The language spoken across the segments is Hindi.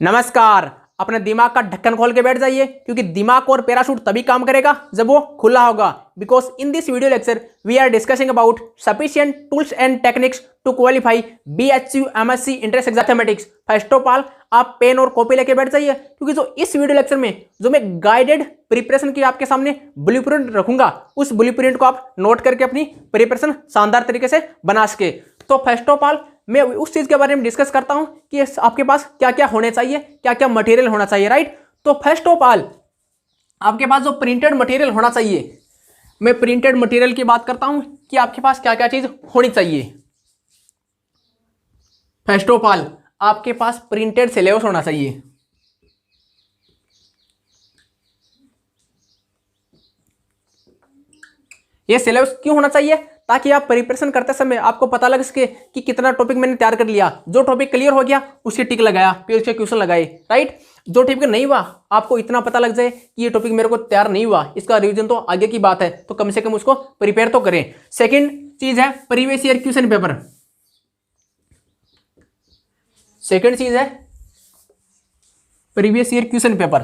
नमस्कार। अपने दिमाग का ढक्कन खोल के बैठ जाइए क्योंकि दिमाग और पैराशूट तभी काम करेगा जब वो खुला होगा। Because in this video lecture we are discussing about sufficient tools and techniques to qualify BHU MSc entrance mathematics. First of all आप पेन और कॉपी लेके बैठ जाइए क्योंकि जो इस वीडियो लेक्चर में जो मैं गाइडेड प्रिपरेशन की आपके सामने ब्लूप्रिंट रखूंगा उस ब्लूप्रिंट को आप नोट करके अपनी प्रिपरेशन शानदार तरीके से बना सके। तो फर्स्ट ऑफ ऑल मैं उस चीज के बारे में डिस्कस करता हूं कि आपके पास क्या क्या होने चाहिए, क्या क्या मटेरियल होना चाहिए, राइट। तो फर्स्ट ऑफ ऑल आपके पास जो प्रिंटेड मटेरियल होना चाहिए, मैं प्रिंटेड मटेरियल की बात करता हूं कि आपके पास क्या क्या चीज होनी चाहिए। फर्स्ट ऑफ ऑल आपके पास प्रिंटेड सिलेबस होना चाहिए। ये सिलेबस क्यों होना चाहिए? ताकि आप प्रिपरेशन करते समय आपको पता लग सके कि कितना टॉपिक मैंने तैयार कर लिया। जो टॉपिक क्लियर हो गया उसकी टिक लगाया, फिर उसके क्वेश्चन लगाए, राइट। जो टॉपिक नहीं हुआ आपको इतना पता लग जाए कि ये टॉपिक मेरे को तैयार नहीं हुआ, इसका रिवीजन तो आगे की बात है, तो कम से कम उसको प्रिपेयर तो करें। सेकेंड चीज है previous year question paper. Second चीज है previous year question paper.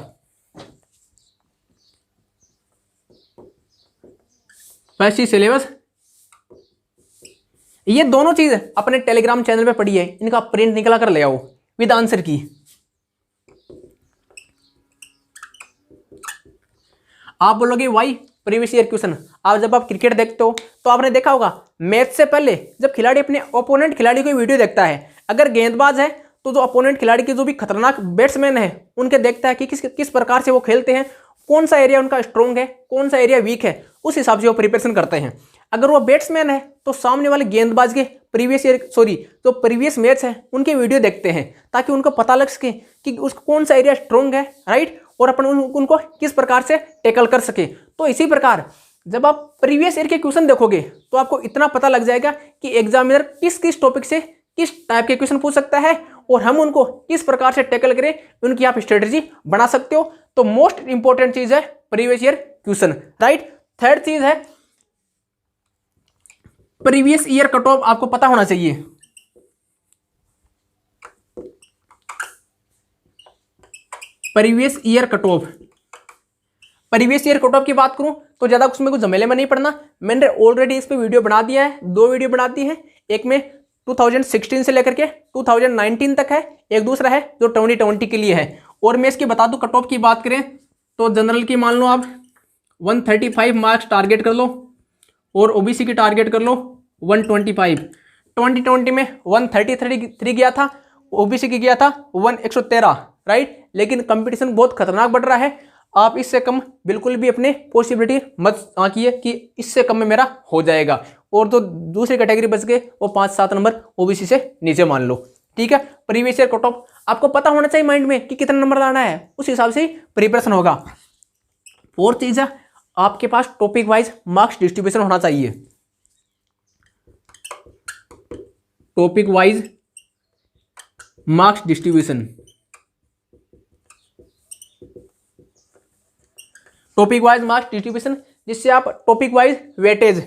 First चीज सिलेबस। ये दोनों चीज अपने टेलीग्राम चैनल पे पड़ी है, इनका प्रिंट निकला कर ले आओ विद आंसर की। आप बोलोगे वाई प्रीवियस ईयर क्वेश्चन। आप जब आप क्रिकेट देखते हो तो आपने देखा होगा मैच से पहले जब खिलाड़ी अपने ओपोनेंट खिलाड़ी की वीडियो देखता है, अगर गेंदबाज है तो जो अपोनेंट खिलाड़ी के जो भी खतरनाक बैट्समैन है उनके देखता है कि किस प्रकार से वो खेलते हैं, कौन सा एरिया उनका स्ट्रॉन्ग है, कौन सा एरिया वीक है, उस हिसाब से वो प्रिपरेशन करते हैं। अगर वो बैट्समैन है तो सामने वाले गेंदबाज के जो प्रीवियस मैच है उनके वीडियो देखते हैं ताकि उनको पता लग सके कि उसका कौन सा एरिया स्ट्रॉन्ग है, राइट, और अपन उनको किस प्रकार से टैकल कर सके। तो इसी प्रकार जब आप प्रीवियस ईयर के क्वेश्चन देखोगे तो आपको इतना पता लग जाएगा कि एग्जामिनर किस किस टॉपिक से किस टाइप के क्वेश्चन पूछ सकता है और हम उनको किस प्रकार से टैकल करें, उनकी आप स्ट्रेटजी बना सकते हो। तो मोस्ट इंपॉर्टेंट चीज है previous year question, right. Third चीज है प्रीवियस ईयर कट ऑफ आपको पता होना चाहिए। Previous year cut off. Previous year cut off की बात करूं तो ज्यादा उसमें कुछ झमेले में नहीं पड़ना, मैंने ऑलरेडी इस पे वीडियो बना दिया है, 2 वीडियो बना दी है। एक में 2016 से लेकर के 2019 तक है, एक दूसरा है जो 2020 के लिए है। और मैं इसकी बता दूं कट ऑफ की बात करें तो जनरल की मान लो आप 135 मार्क्स टारगेट कर लो और ओबीसी की टारगेट कर लो 125। 2020 में 133 गया था, ओबीसी की गया था 113, राइट। लेकिन कंपटीशन बहुत खतरनाक बढ़ रहा है, आप इससे कम बिल्कुल भी अपने पॉसिबिलिटी मत आंकिए कि इससे कम में मेरा हो जाएगा। और जो दूसरी कैटेगरी बच गए वो 5-7 नंबर ओबीसी से नीचे मान लो, ठीक है। प्रीवियस ईयर कट ऑफ आपको पता होना चाहिए माइंड में कि कितना नंबर लाना है, उस हिसाब से प्रिपरेशन होगा। फोर्थ चीज है आपके पास टॉपिक वाइज मार्क्स डिस्ट्रीब्यूशन होना चाहिए। Topic wise marks distribution. Topic wise marks distribution जिससे आप टॉपिक वाइज वेटेज,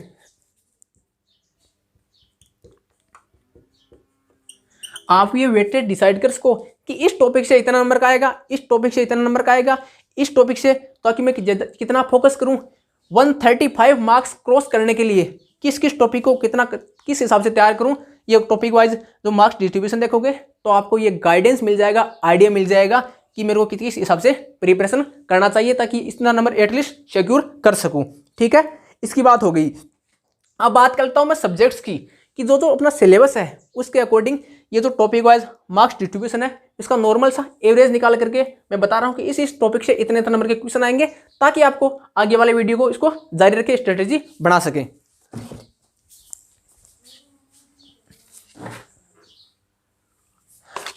आप ये वेटेज डिसाइड कर सको कि इस टॉपिक से इतना नंबर का आएगा, इस टॉपिक से इतना नंबर का आएगा, इस टॉपिक से, ताकि मैं कितना फोकस करूं 135 मार्क्स क्रॉस करने के लिए किस किस टॉपिक को कितना किस हिसाब से तैयार करूं। ये टॉपिक वाइज जो मार्क्स डिस्ट्रीब्यूशन देखोगे तो आपको ये गाइडेंस मिल जाएगा, आइडिया मिल जाएगा कि मेरे को किस हिसाब से प्रिपरेशन करना चाहिए ताकि इतना नंबर एटलीस्ट सिक्योर कर सकूं, ठीक है। इसकी बात हो गई। अब बात करता हूं मैं सब्जेक्ट्स की कि जो अपना सिलेबस है उसके अकॉर्डिंग ये जो टॉपिक वाइज मार्क्स डिस्ट्रीब्यूशन है इसका नॉर्मल सा एवरेज निकाल करके मैं बता रहा हूं कि इस टॉपिक से इतने नंबर के क्वेश्चन आएंगे ताकि आपको आगे वाले वीडियो को इसको जारी रखे स्ट्रेटेजी बना सके।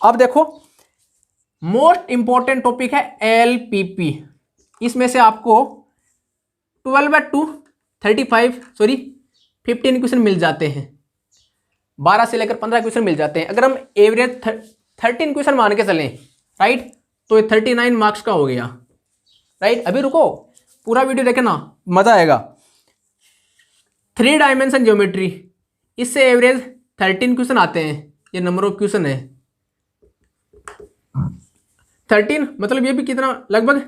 अब देखो मोस्ट इंपॉर्टेंट टॉपिक है एलपीपी। इसमें से आपको 15 क्वेश्चन मिल जाते हैं, 12 से लेकर 15 क्वेश्चन मिल जाते हैं। अगर हम एवरेज 13 क्वेश्चन मान के चलें, राइट, तो ये 39 मार्क्स का हो गया, राइट। अभी रुको, पूरा वीडियो देखना, मजा आएगा। 3 डायमेंशन ज्योमेट्री, इससे एवरेज 13 क्वेश्चन आते हैं, ये नंबर ऑफ क्वेश्चन है। 13, मतलब ये भी कितना, लगभग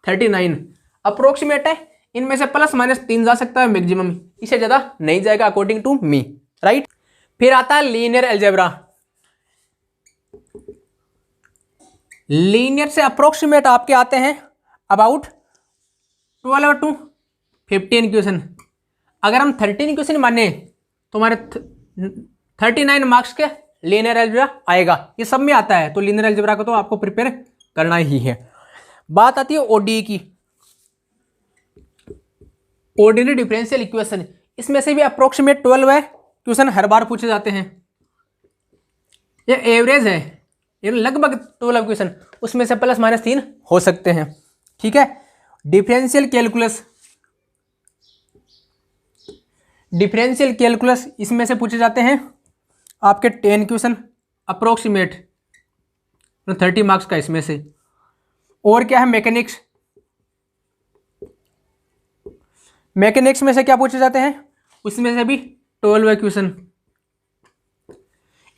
39 अप्रोक्सीमेट है। इनमें से प्लस माइनस 3 जा सकता है मैक्सिमम, इससे ज़्यादा नहीं जाएगा अकॉर्डिंग टू मी, राइट। फिर आता है लीनियर अलजेब्रा। लीनियर से अप्रोक्सीमेट आपके आते हैं अबाउट 12 टू 15 क्वेश्चन। अगर हम 13 क्वेश्चन माने तो हमारे 39 मार्क्स के लीनियर अलजेब्रा आएगा। ये सब में आता है, तो लीनियर अलजेब्रा को तो आपको प्रिपेयर करना ही है। बात आती है ओडीई की, ऑर्डिनरी डिफरेंशियल इक्वेशन। इसमें से भी अप्रोक्सीमेट 12 है क्वेश्चन, हर बार पूछे जाते हैं। ये एवरेज है, ये लगभग 12 क्वेश्चन, उसमें से प्लस माइनस 3 हो सकते हैं, ठीक है। डिफरेंशियल कैलकुलस, डिफरेंशियल कैलकुलस इसमें से पूछे जाते हैं आपके 10 क्वेश्चन अप्रोक्सीमेट, 30 मार्क्स का इसमें से। और क्या है, मैकेनिक्स। मैकेनिक्स में से क्या पूछे जाते हैं, उसमें से भी 12 क्वेश्चन।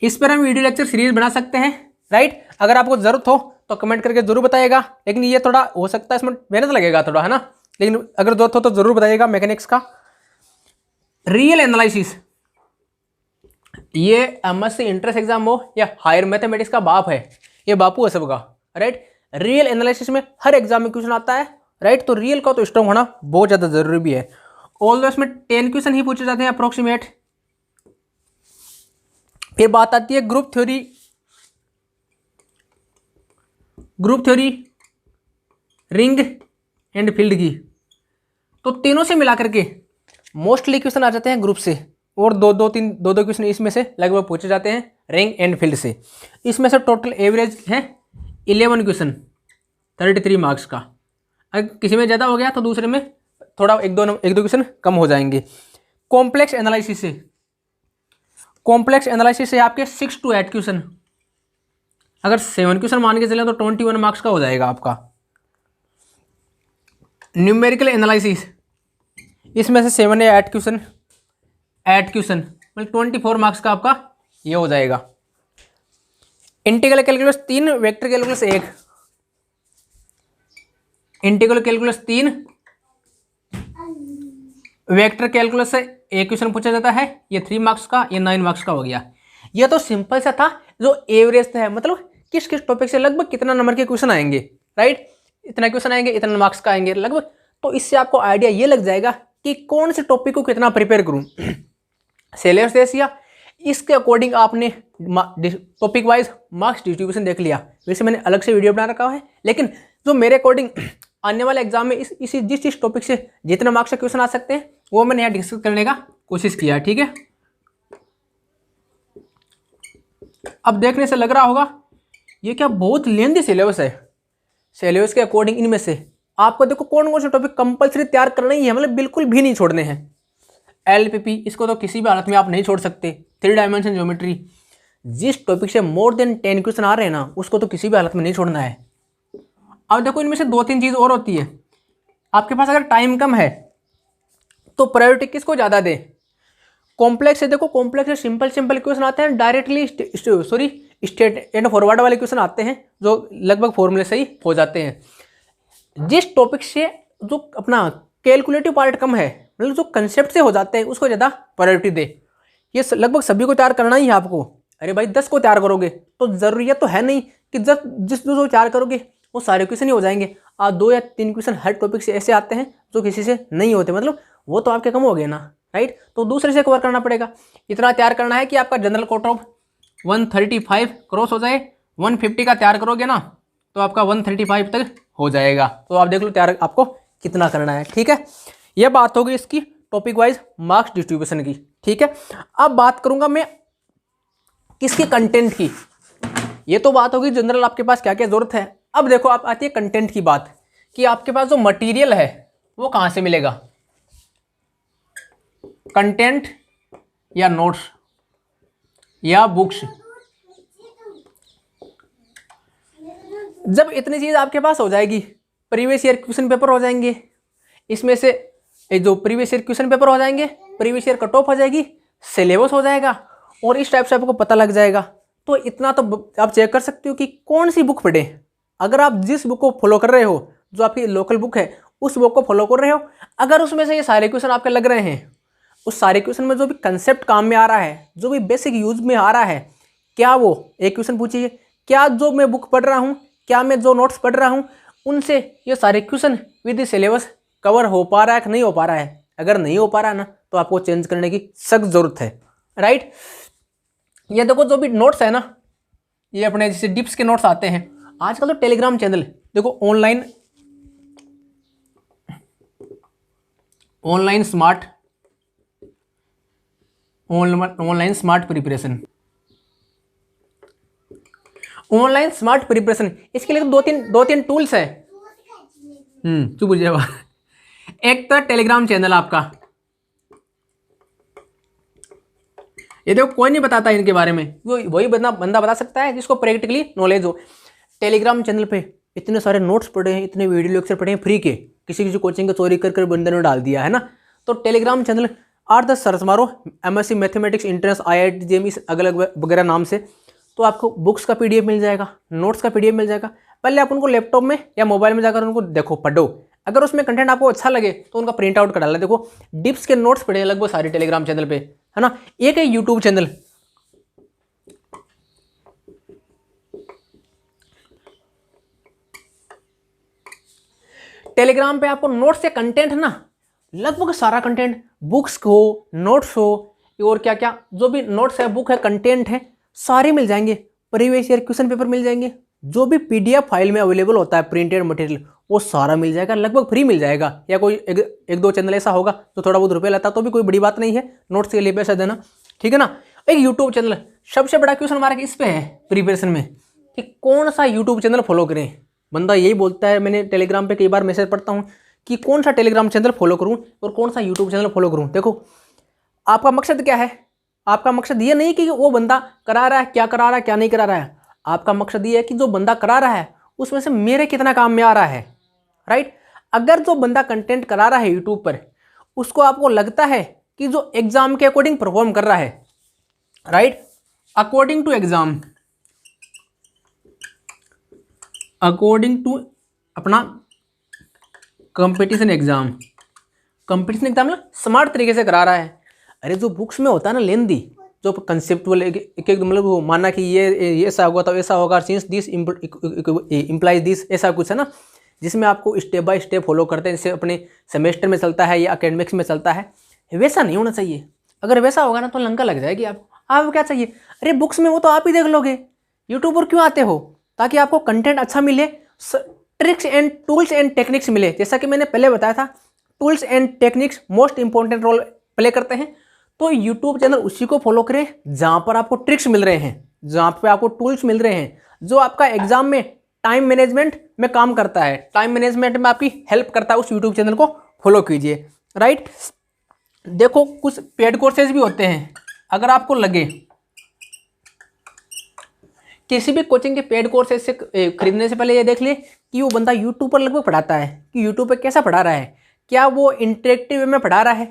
इस पर हम वीडियो लेक्चर सीरीज बना सकते हैं, राइट। अगर आपको जरूरत हो तो कमेंट करके जरूर बताइएगा, लेकिन ये थोड़ा हो सकता है इसमें मेहनत लगेगा थोड़ा, है ना, लेकिन अगर जरूरत हो तो जरूर बताइएगा मैकेनिक्स का। रियल एनालिसिस, ये एमएससी इंट्रेंस एग्जाम हो या हायर मैथमेटिक्स का बाप है, ये बापू है सबका, राइट। रियल एनालिसिस में हर एग्जाम में क्वेश्चन आता है, राइट। तो रियल का तो स्ट्रॉन्ग होना बहुत ज़्यादा जरूरी भी है। ऑल्दो इसमें 10 क्वेश्चन ही पूछे जाते हैं अप्रोक्सीमेट। फिर बात आती है group theory, group theory, ring and field की। तो तीनों से मिलाकर के मोस्टली क्वेश्चन आ जाते हैं ग्रुप से, और दो क्वेश्चन इसमें से लगभग पूछे जाते हैं रिंग एंड फील्ड से। इसमें से टोटल एवरेज है 11 क्वेश्चन 33 मार्क्स का। अगर किसी में ज़्यादा हो गया तो दूसरे में थोड़ा एक दो क्वेश्चन कम हो जाएंगे। कॉम्प्लेक्स एनालिसिस से, कॉम्प्लेक्स एनालिसिस से आपके 6 to 8 क्वेश्चन, अगर 7 क्वेश्चन मान के चले तो 21 मार्क्स का हो जाएगा आपका। न्यूमेरिकल एनालिसिस, इसमें से 7 या 8 क्वेश्चन, 8 क्वेश्चन मतलब 24 मार्क्स का आपका ये हो जाएगा। Integral calculus 3, vector calculus 1। Integral calculus 3, vector calculus से 1 क्वेश्चन पूछा जाता है, ये 3 मार्क्स का, ये 9 मार्क्स का हो गया। ये तो सिंपल सा था जो एवरेज था, मतलब किस किस टॉपिक से लगभग कितना नंबर के क्वेश्चन आएंगे, राइट। इतना क्वेश्चन आएंगे, इतना मार्क्स का आएंगे लगभग। तो इससे आपको आइडिया ये लग जाएगा कि कौन से टॉपिक को कितना प्रिपेयर करूं, सिलेबस देख लिया, इसके अकॉर्डिंग आपने टॉपिक वाइज मार्क्स डिस्ट्रीब्यूशन देख लिया। वैसे मैंने अलग से वीडियो बना रखा है, लेकिन जो मेरे अकॉर्डिंग आने वाले एग्जाम में जिस टॉपिक से जितने मार्क्स के क्वेश्चन आ सकते हैं वो मैंने यहाँ डिस्कस करने का कोशिश किया, ठीक है। अब देखने से लग रहा होगा ये क्या बहुत लेंथी सिलेबस है। सिलेबस के अकॉर्डिंग इनमें से आपको देखो कौन कौन से टॉपिक कंपलसरी तैयार करना ही है, मतलब बिल्कुल भी नहीं छोड़ने हैं। एलपीपी, इसको तो किसी भी हालत में आप नहीं छोड़ सकते। 3 डायमेंशन ज्योमेट्री, जिस टॉपिक से मोर देन 10 क्वेश्चन आ रहे हैं ना, उसको तो किसी भी हालत में नहीं छोड़ना है। अब देखो इनमें से 2-3 चीज़ और होती है। आपके पास अगर टाइम कम है तो प्रायोरिटी किसको ज़्यादा दें। कॉम्प्लेक्स है, देखो कॉम्प्लेक्स से सिंपल क्वेश्चन आते हैं, डायरेक्टली स्ट्रेट एंड फॉरवर्ड वाले क्वेश्चन आते हैं जो लगभग फॉर्मूले से ही हो जाते हैं। जिस टॉपिक से जो अपना कैलकुलेटिव पार्ट कम है, मतलब जो कंसेप्ट से हो जाते हैं, उसको ज़्यादा प्रायोरिटी दे। ये लगभग सभी को तैयार करना ही है आपको। अरे भाई 10 को तैयार करोगे तो ज़रूरियत तो है नहीं कि जिस जो तैयार करोगे वो सारे क्वेश्चन ही हो जाएंगे। 2 या 3 क्वेश्चन हर टॉपिक से ऐसे आते हैं जो किसी से नहीं होते, मतलब वो तो आपके कम हो गए ना, राइट। तो दूसरे से कवर करना पड़ेगा। इतना तैयार करना है कि आपका जनरल कट ऑफ 135 क्रॉस हो जाए। 150 का तैयार करोगे ना तो आपका 135 तक हो जाएगा। तो आप देख लो तैयार आपको कितना करना है, ठीक है। यह बात होगी इसकी टॉपिक वाइज मार्क्स डिस्ट्रीब्यूशन की, ठीक है। अब बात करूंगा मैं किसकी, कंटेंट की। ये तो बात होगी जनरल आपके पास क्या क्या जरूरत है। अब देखो आप आती है कंटेंट की बात, कि आपके पास जो मटेरियल है वो कहाँ से मिलेगा। कंटेंट या नोट्स या बुक्स। जब इतनी चीज आपके पास हो जाएगी, प्रीवियस ईयर क्वेश्चन पेपर हो जाएंगे, इसमें से जो प्रीवियस ईयर क्वेश्चन पेपर हो जाएंगे, प्रीवियस ईयर कट ऑफ हो जाएगी, सिलेबस हो जाएगा, और इस टाइप से आपको पता लग जाएगा। तो इतना तो आप चेक कर सकते हो कि कौन सी बुक पढ़े, अगर आप जिस बुक को फॉलो कर रहे हो, जो आपकी लोकल बुक है, उस बुक को फॉलो कर रहे हो, अगर उसमें से ये सारे क्वेश्चन आपके लग रहे हैं, उस सारे क्वेश्चन में जो भी कंसेप्ट काम में आ रहा है, जो भी बेसिक यूज में आ रहा है, क्या वो एक क्वेश्चन पूछिए, क्या जो मैं बुक पढ़ रहा हूँ, क्या मैं जो नोट्स पढ़ रहा हूँ, उनसे ये सारे क्वेश्चन विद सिलेबस कवर हो पा रहा है कि नहीं हो पा रहा है? अगर नहीं हो पा रहा है ना, तो आपको चेंज करने की सख्त जरूरत है, राइट। ये देखो जो भी नोट्स है ना, ये अपने जैसे डिप्स के नोट्स आते हैं आजकल, तो टेलीग्राम चैनल देखो, online smart preparation, online smart preparation, इसके लिए तो दो तीन टूल्स है। चुप हो जाओ। एक तो टेलीग्राम चैनल आपका, ये देखो कोई नहीं बताता इनके बारे में, वही बंदा बता सकता है जिसको प्रैक्टिकली नॉलेज हो। टेलीग्राम चैनल पे इतने सारे नोट्स पढ़े हैं, इतने वीडियो लेक्चर पढ़े हैं फ्री के, किसी कोचिंग का चोरी कर बंदे ने डाल दिया है ना। तो टेलीग्राम चैनल 8-10 सर्च मारो, MSc mathematics entrance, IIT JEE अलग वगैरह नाम से, तो आपको बुक्स का PDF मिल जाएगा, नोट्स का PDF मिल जाएगा। पहले आप उनको लैपटॉप में या मोबाइल में जाकर उनको देखो, पढ़ो, अगर उसमें कंटेंट आपको अच्छा लगे तो उनका प्रिंट आउट कर डालना। देखो डिप्स के नोट्स पढ़े हैं लगभग सारे टेलीग्राम चैनल पे, है ना। एक है यूट्यूब चैनल, टेलीग्राम पे आपको नोट्स से कंटेंट ना, लगभग सारा कंटेंट, बुक्स हो, नोट्स हो, और क्या क्या जो भी नोट्स है, बुक है, कंटेंट है, सारे मिल जाएंगे। प्रीवियस ईयर क्वेश्चन पेपर मिल जाएंगे, जो भी PDF फाइल में अवेलेबल होता है प्रिंटेड मटेरियल, वो सारा मिल जाएगा, लगभग फ्री मिल जाएगा। या कोई एक दो चैनल ऐसा होगा तो थोड़ा बहुत रुपये लेता, तो भी कोई बड़ी बात नहीं है नोट्स के लिए पैसा देना, ठीक है ना। एक यूट्यूब चैनल, सबसे बड़ा क्वेश्चन मार्क इस पे है प्रिपरेशन में कि कौन सा यूट्यूब चैनल फॉलो करें। बंदा यही बोलता है, मैंने टेलीग्राम पे कई बार मैसेज पढ़ता हूँ कि कौन सा टेलीग्राम चैनल फॉलो करूँ और कौन सा यूट्यूब चैनल फॉलो करूँ। देखो आपका मकसद क्या है, आपका मकसद ये नहीं कि वो बंदा करा रहा है, क्या करा रहा है, क्या नहीं करा रहा है। आपका मकसद ये है कि जो बंदा करा रहा है उसमें से मेरे कितना काम में आ रहा है, राइट। अगर जो बंदा कंटेंट करा रहा है यूट्यूब पर, उसको आपको लगता है कि जो एग्जाम के अकॉर्डिंग परफॉर्म कर रहा है, right, according to exam, according to अपना कंपटीशन एग्जाम ना स्मार्ट तरीके से करा रहा है। अरे जो बुक्स में होता है ना लेंदी, जो कंसेप्चुअल एक मतलब वो माना कि ये ऐसा होगा तो ऐसा होगा, सिंस दिस इम्प्लाइज दिस, ऐसा कुछ है ना, जिसमें आपको स्टेप बाय स्टेप फॉलो करते हैं, जैसे अपने सेमेस्टर में चलता है या अकेडमिक्स में चलता है, वैसा नहीं होना चाहिए। अगर वैसा होगा ना तो लंका लग जाएगी आपको क्या चाहिए। अरे बुक्स में वो तो आप ही देख लोगे, यूट्यूब पर क्यों आते हो? ताकि आपको कंटेंट अच्छा मिले, tricks and tools and techniques मिले। जैसा कि मैंने पहले बताया था, tools and techniques most important role play करते हैं। तो यूट्यूब चैनल उसी को फॉलो करें जहां पर आपको ट्रिक्स मिल रहे हैं, जहां पे आपको टूल्स मिल रहे हैं, जो आपका एग्जाम में टाइम मैनेजमेंट में काम करता है, टाइम मैनेजमेंट में आपकी हेल्प करता है। उस यूट्यूब चैनल को फॉलो कीजिए, राइट। देखो कुछ पेड कोर्सेज भी होते हैं, अगर आपको लगे किसी भी कोचिंग के पेड कोर्सेज से खरीदने से पहले ये देख ले कि वो बंदा यूट्यूब पर लगभग पढ़ाता है कि यूट्यूब पर कैसा पढ़ा रहा है, क्या वो इंटरेक्टिव वे में पढ़ा रहा है,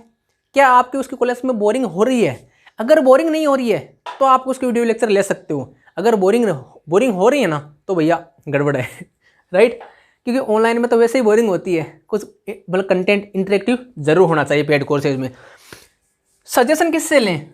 क्या आपकी उसकी क्लास में बोरिंग हो रही है। अगर बोरिंग नहीं हो रही है तो आप उसके वीडियो लेक्चर ले सकते हो, अगर बोरिंग हो रही है ना तो भैया गड़बड़ है, राइट। क्योंकि ऑनलाइन में तो वैसे ही बोरिंग होती है, कुछ मतलब कंटेंट इंटरेक्टिव जरूर होना चाहिए पेड कोर्सेज में। सजेशन किससे लें,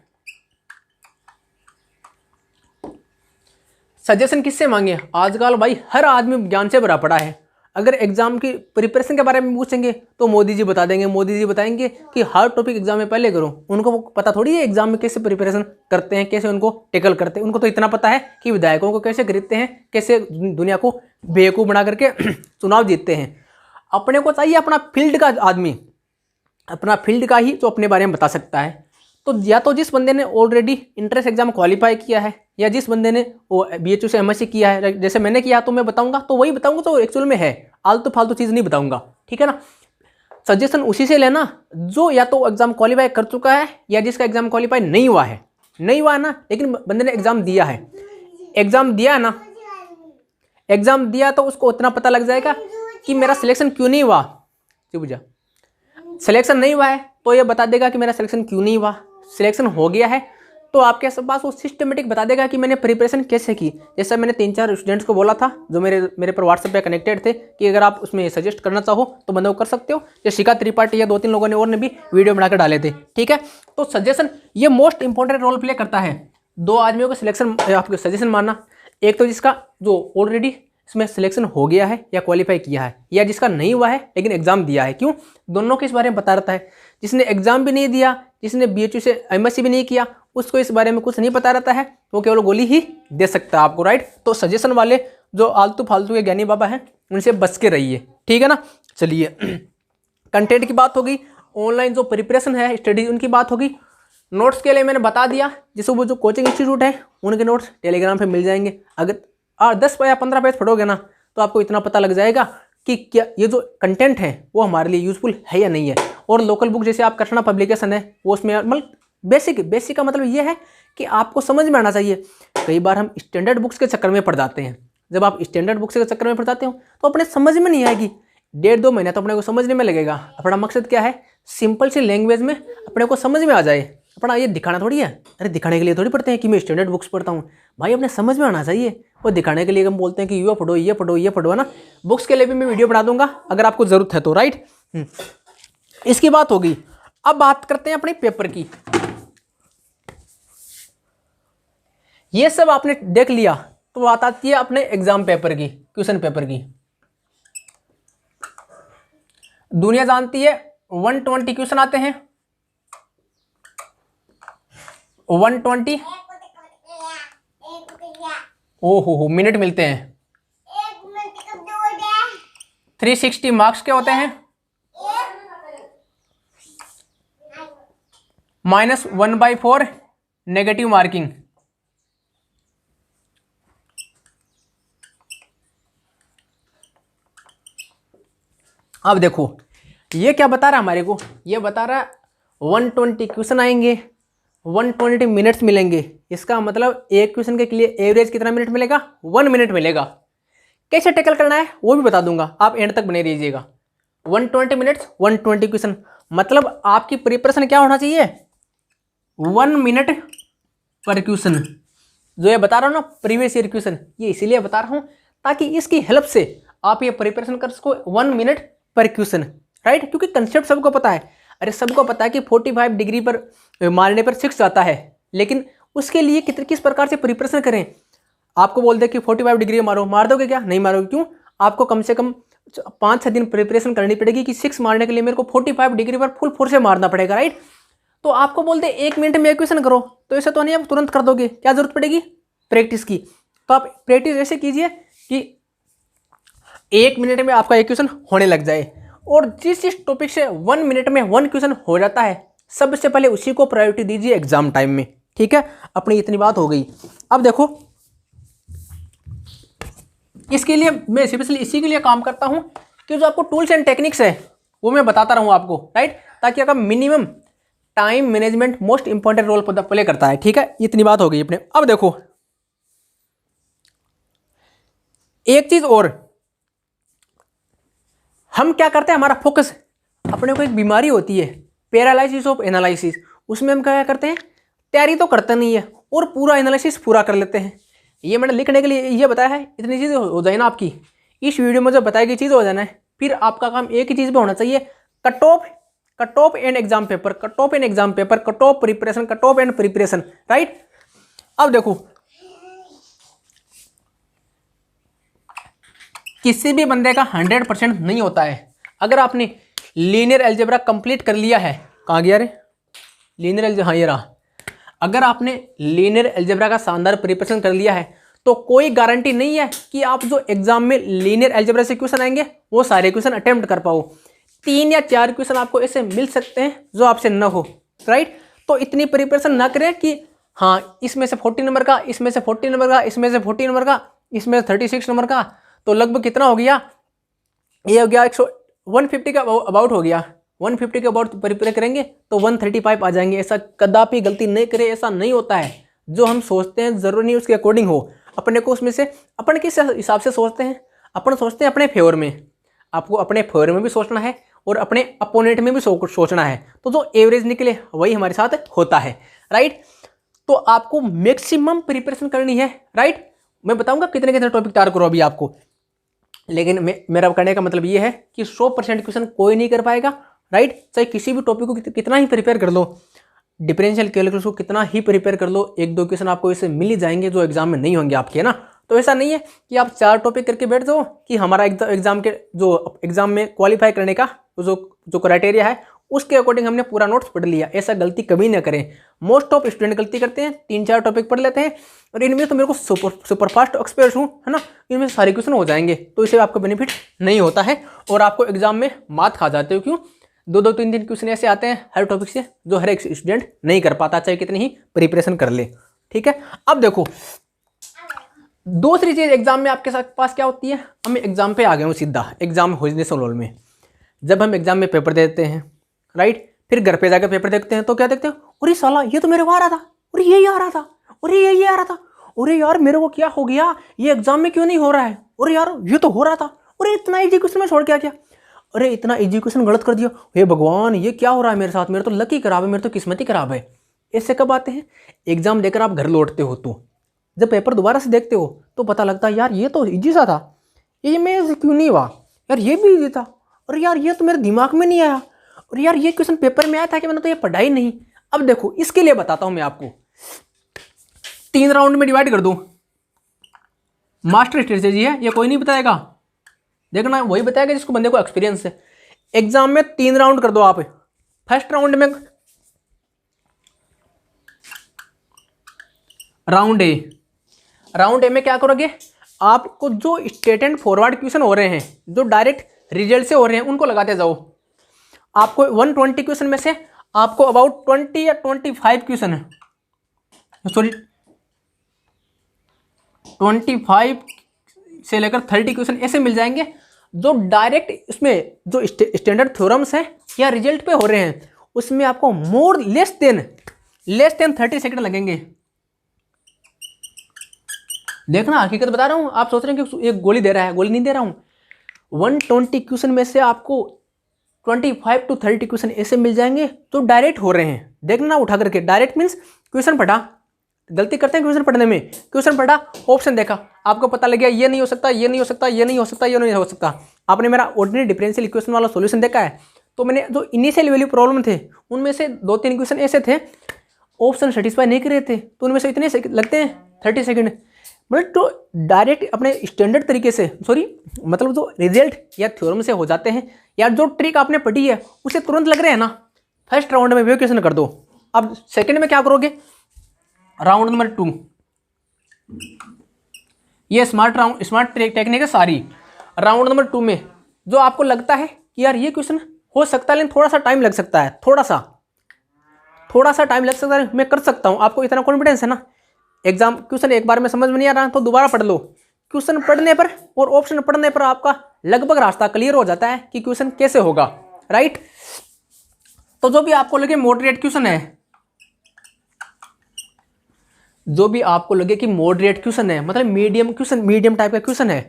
सजेशन किससे मांगे? आजकल भाई हर आदमी ज्ञान से भरा पड़ा है। अगर एग्जाम की प्रिपरेशन के बारे में पूछेंगे तो मोदी जी बता देंगे, मोदी जी बताएंगे कि हर टॉपिक एग्जाम में पहले करो। उनको पता थोड़ी है एग्जाम में कैसे प्रिपरेशन करते हैं, कैसे उनको टेकल करते हैं। उनको तो इतना पता है कि विधायकों को कैसे खरीदते हैं, कैसे दुनिया को बेवकूफ़ बना करके चुनाव जीतते हैं। अपने को चाहिए अपना फील्ड का आदमी, अपना फील्ड का ही जो अपने बारे में बता सकता है। तो या तो जिस बंदे ने ऑलरेडी इंट्रेंस एग्जाम क्वालिफाई किया है, या जिस बंदे ने वो BHU से MSc किया है, जैसे मैंने किया तो मैं बताऊंगा तो वही बताऊंगा जो एक्चुअल में है, आलतू फालतू चीज़ नहीं बताऊंगा, ठीक है ना। सजेशन उसी से लेना जो या तो एग्जाम क्वालिफाई कर चुका है या जिसका एग्जाम क्वालिफाई नहीं हुआ है लेकिन बंदे ने एग्जाम दिया है, एग्जाम दिया तो उसको उतना पता लग जाएगा कि मेरा सिलेक्शन क्यों नहीं हुआ। बुझा, सिलेक्शन नहीं हुआ है तो ये बता देगा कि मेरा सिलेक्शन क्यों नहीं हुआ। सिलेक्शन हो गया है तो आपके पास वो सिस्टमेटिक बता देगा कि मैंने प्रिपरेशन कैसे की। जैसे मैंने 3-4 स्टूडेंट्स को बोला था जो मेरे पर व्हाट्सएप पे कनेक्टेड थे कि अगर आप उसमें सजेस्ट करना चाहो तो बंदे को कर सकते हो। जैसे शिखा त्रिपाठी या 2-3 लोगों ने और ने भी वीडियो बनाकर डाले थे, ठीक है। तो सजेशन ये मोस्ट इंपॉर्टेंट रोल प्ले करता है। 2 आदमियों को सिलेक्शन आपको सजेशन मानना, एक तो जिसका जो ऑलरेडी इसमें सिलेक्शन हो गया है या क्वालिफाई किया है, या जिसका नहीं हुआ है लेकिन एग्जाम दिया है। क्यों? दोनों के इस बारे में बता रहता है। जिसने एग्जाम भी नहीं दिया, जिसने BHU से MSc भी नहीं किया, उसको इस बारे में कुछ नहीं पता रहता है, वो केवल गोली ही दे सकता है आपको, राइट। तो सजेशन वाले जो आलतू फालतू के ज्ञानी बाबा हैं उनसे बच के रहिए, ठीक है ना। चलिए कंटेंट की बात होगी, ऑनलाइन जो प्रिपरेशन है स्टडी उनकी बात होगी। नोट्स के लिए मैंने बता दिया, जैसे वो जो कोचिंग इंस्टीट्यूट है उनके नोट्स टेलीग्राम पे मिल जाएंगे। अगर 10 या 15 पेज पढ़ोगे ना तो आपको इतना पता लग जाएगा कि क्या ये जो कंटेंट है वो हमारे लिए यूजफुल है या नहीं है। और लोकल बुक जैसे आप कृष्णा पब्लिकेशन है वो उसमें मतलब बेसिक का मतलब ये है कि आपको समझ में आना चाहिए। कई बार हम स्टैंडर्ड बुक्स के चक्कर में पड़ जाते हैं। जब आप स्टैंडर्ड बुक्स के चक्कर में पड़ जाते हो तो अपने समझ में नहीं आएगी। 1.5-2 महीना तो अपने को समझने में लगेगा। अपना मकसद क्या है? सिंपल सी लैंग्वेज में अपने को समझ में आ जाए। अपना ये दिखाना थोड़ी है, अरे दिखाने के लिए थोड़ी पढ़ते हैं कि मैं स्टैंडर्ड बुक्स पढ़ता हूँ भाई, अपने समझ में आना चाहिए। वो दिखाने के लिए हम बोलते हैं कि ये पढ़ो ये पढ़ो ये पढ़ो, है ना। बुक्स के लिए भी मैं वीडियो बना दूंगा अगर आपको जरूरत है तो, राइट। इसकी बात होगी। अब बात करते हैं अपने पेपर की। ये सब आपने देख लिया तो बात आती है अपने एग्जाम पेपर की, क्वेश्चन पेपर की। दुनिया जानती है 120 क्वेश्चन आते हैं। 120 ओहो मिनट मिलते हैं। 360 मार्क्स के होते हैं, -1/4 नेगेटिव मार्किंग। अब देखो ये क्या बता रहा है हमारे को, ये बता रहा है 120 क्वेश्चन आएंगे, 120 मिनट्स मिलेंगे। इसका मतलब एक क्वेश्चन के लिए एवरेज कितना मिनट मिलेगा? 1 मिनट मिलेगा। कैसे टैकल करना है वो भी बता दूंगा, आप एंड तक बने रहिएगा। 120 मिनट्स 120 क्वेश्चन, मतलब आपकी प्रिपरेशन क्या होना चाहिए? 1 मिनट पर क्वेश्चन। जो ये बता रहा हूँ ना प्रीवियस ईयर क्वेश्चन, ये इसीलिए बता रहा हूँ ताकि इसकी हेल्प से आप ये प्रिपरेशन कर सको 1 मिनट पर क्वेश्चन, राइट। क्योंकि कंसेप्ट सबको पता है। अरे सबको पता है कि 45 डिग्री पर मारने पर 6 आता है, लेकिन उसके लिए किस प्रकार से प्रिपरेशन करें। आपको बोल दे कि 45 डिग्री मारो, मार दोगे क्या? नहीं मारोगे। क्यों? आपको कम से कम 5-6 दिन प्रिपरेशन करनी पड़ेगी कि 6 मारने के लिए मेरे को 45 डिग्री पर फुल फोर्स से मारना पड़ेगा, राइट। तो आपको बोल दे 1 मिनट में क्वेश्चन करो, तो ऐसा तो नहीं आप तुरंत कर दोगे। क्या जरूरत पड़ेगी? प्रैक्टिस की। तो आप प्रैक्टिस ऐसे कीजिए कि 1 मिनट में आपका एक क्वेश्चन होने लग जाए। और जिस टॉपिक से 1 मिनट में 1 क्वेश्चन हो जाता है, सबसे पहले उसी को प्रायोरिटी दीजिए एग्जाम टाइम में, ठीक है। अपनी इतनी बात हो गई। अब देखो इसके लिए मैं स्पेशली इसी के लिए काम करता हूं कि जो आपको टूल्स एंड टेक्निक्स है वो मैं बताता रहूं आपको, राइट। ताकि अगर minimum time management most important role play करता है, ठीक है। इतनी बात हो गई अपने। अब देखो एक चीज और, हम क्या करते हैं, हमारा फोकस, अपने को एक बीमारी होती है पैरालिसिस ऑफ एनालिसिस, उसमें हम क्या करते हैं, तैयारी तो करते नहीं है और पूरा एनालिसिस पूरा कर लेते हैं। ये मैंने लिखने के लिए ये बताया है, इतनी चीज़ हो जाए ना आपकी, इस वीडियो में जो बताई गई चीज़ हो जाना है। फिर आपका काम एक ही चीज़ पे होना चाहिए, cut off and exam paper, cut off and exam paper, cut off preparation, cut off and preparation, right. अब देखो किसी भी बंदे का 100% नहीं होता है। अगर आपने लीनियर अलजेब्रा कंप्लीट कर लिया है, कहाँ गया रे लीनियर अलजेब्रा, हाँ ये रहा। अगर आपने लीनियर अलजेब्रा का शानदार प्रिपरेशन कर लिया है तो कोई गारंटी नहीं है कि आप जो एग्जाम में लीनियर अलजेब्रा से क्वेश्चन आएंगे वो सारे क्वेश्चन अटेम्प्ट कर पाओ। 3 या 4 क्वेश्चन आपको ऐसे मिल सकते हैं जो आपसे न हो, राइट। तो इतनी प्रिपरेशन ना करें कि हाँ इसमें से 40 नंबर का, इसमें से 40 नंबर का, इसमें से 40 नंबर का, इसमें 36 नंबर का, तो लगभग कितना हो गया, ये हो गया 150 का अबाउट हो गया। 150 के अबाउट प्रिपेयर करेंगे तो 135 आ जाएंगे। ऐसा कदापि गलती नहीं करे, ऐसा नहीं होता है। जो हम सोचते हैं जरूरी नहीं उसके अकॉर्डिंग हो। अपने को उसमें से अपन किस हिसाब से सोचते हैं, अपन सोचते हैं अपने फेवर में। आपको अपने फेवर में भी सोचना है और अपने अपोनेंट में भी सोचना है। तो जो एवरेज निकले वही हमारे साथ होता है, राइट। तो आपको मैक्सिमम प्रिपरेशन करनी है, राइट। मैं बताऊंगा कितने कितने टॉपिक तैयार करो अभी आपको, लेकिन मेरा कहने का मतलब ये है कि 100% क्वेश्चन कोई नहीं कर पाएगा, राइट। चाहे किसी भी टॉपिक को कितना ही प्रिपेयर कर लो, डिफरेंशियल कैलकुलस को कितना ही प्रिपेयर कर लो, 1-2 क्वेश्चन आपको ऐसे मिल ही जाएंगे जो एग्जाम में नहीं होंगे आपके, है ना। तो ऐसा नहीं है कि आप 4 टॉपिक करके बैठ जाओ कि हमारा एग्जाम के जो एग्जाम में क्वालिफाई करने का जो क्राइटेरिया है उसके अकॉर्डिंग हमने पूरा नोट्स पढ़ लिया। ऐसा गलती कभी ना करें। मोस्ट ऑफ स्टूडेंट गलती करते हैं, 3-4 टॉपिक पढ़ लेते हैं और इनमें तो मेरे को सुपर फास्ट एक्सपर्ट हूँ, है ना, इनमें सारे क्वेश्चन हो जाएंगे, तो इससे आपको बेनिफिट नहीं होता है और आपको एग्जाम में मात खा जाते हो। क्यों? 2-2, 3-3 क्वेश्चन ऐसे आते हैं हर टॉपिक से जो हर एक स्टूडेंट नहीं कर पाता, चाहे कितनी ही प्रिपरेशन कर ले, ठीक है। अब देखो दूसरी चीज एग्जाम में आपके पास क्या होती है। हम एग्जाम पे आ गए हूँ सीधा, एग्जाम होजनेसल रोल में जब हम एग्जाम में पेपर देते हैं, राइट, फिर घर पे जाकर पेपर देखते हैं तो क्या देखते हैं, अरे साला ये तो मेरे को आ रहा था, अरे ये आ रहा था, अरे ये आ रहा था, अरे यार मेरे को क्या हो गया, ये एग्जाम में क्यों नहीं हो रहा है, अरे यार ये तो हो रहा था, अरे इतना इजी क्वेश्चन में छोड़ के आ गया, अरे इतना इजी क्वेश्चन गलत कर दिया, हे भगवान ये क्या हो रहा है मेरे साथ, मेरा तो लकी खराब है, मेरी तो किस्मत ही खराब है। ऐसे कब आते हैं? एग्जाम देकर आप घर लौटते हो तो जब पेपर दोबारा से देखते हो तो पता लगता है यार ये तो इजी सा था, ये मेरे से क्यों नहीं हुआ, यार ये भी इजी था, और यार ये तो मेरे दिमाग में नहीं आया, और यार ये क्वेश्चन पेपर में आया था कि मैंने तो ये पढ़ा ही नहीं। अब देखो इसके लिए बताता हूं मैं आपको, 3 राउंड में डिवाइड कर दूं। मास्टर स्ट्रेटेजी है, ये कोई नहीं बताएगा, देखना वही बताएगा जिसको बंदे को एक्सपीरियंस है। एग्जाम में 3 राउंड कर दो आप। फर्स्ट राउंड में राउंड ए में क्या करोगे, आपको जो स्ट्रेट एंड फॉरवर्ड क्वेश्चन हो रहे हैं, जो डायरेक्ट रिजल्ट से हो रहे हैं, उनको लगाते जाओ। आपको 120 क्वेश्चन में से आपको अबाउट 20 या 25 क्वेश्चन है, सॉरी 25 से लेकर 30 क्वेश्चन ऐसे मिल जाएंगे जो डायरेक्ट इसमें जो स्टैंडर्ड थ्योरम्स हैं या रिजल्ट पे हो रहे हैं, उसमें आपको लेस देन 30 सेकंड लगेंगे। देखना हकीकत बता रहा हूं, आप सोच रहे हैं कि एक गोली दे रहा है, गोली नहीं दे रहा हूं। 120 क्वेश्चन में से आपको 25 to 30 क्वेश्चन ऐसे मिल जाएंगे जो डायरेक्ट हो रहे हैं। देखना उठा करके, डायरेक्ट मीन्स क्वेश्चन पढ़ा, गलती करते हैं क्वेश्चन पढ़ने में, क्वेश्चन पढ़ा, ऑप्शन देखा, आपको पता लग गया ये नहीं हो सकता, ये नहीं हो सकता, ये नहीं हो सकता, ये नहीं हो सकता। आपने मेरा ऑर्डिनरी डिफरेंशियल इक्वेशन वाला सॉल्यूशन देखा है, तो मैंने जो इनिशियल वैल्यू प्रॉब्लम थे उनमें से 2-3 क्वेश्चन ऐसे थे ऑप्शन सेटिस्फाई नहीं कर रहे थे, तो उनमें से इतने लगते हैं 30 सेकंड। मतलब तो डायरेक्ट अपने स्टैंडर्ड तरीके से, मतलब जो रिजल्ट या थ्योरम से हो जाते हैं, या जो ट्रिक आपने पढ़ी है उसे तुरंत लग रहे हैं ना, फर्स्ट राउंड में वे क्वेश्चन कर दो। अब सेकंड में क्या करोगे, राउंड नंबर 2, ये स्मार्ट टेक्निक है सारी। राउंड नंबर 2 में जो आपको लगता है कि यार ये क्वेश्चन हो सकता है लेकिन थोड़ा सा टाइम लग सकता है, थोड़ा सा टाइम लग सकता है, मैं कर सकता हूँ, आपको इतना कॉन्फिडेंस है ना, एग्जाम क्वेश्चन एक बार में समझ में नहीं आ रहा तो दोबारा पढ़ लो। क्वेश्चन पढ़ने पर और ऑप्शन पढ़ने पर आपका लगभग रास्ता क्लियर हो जाता है कि क्वेश्चन कैसे होगा, राइट। तो जो भी आपको लगे मॉडरेट क्वेश्चन है, जो भी आपको लगे कि मॉडरेट क्वेश्चन है, मतलब मीडियम टाइप का क्वेश्चन है,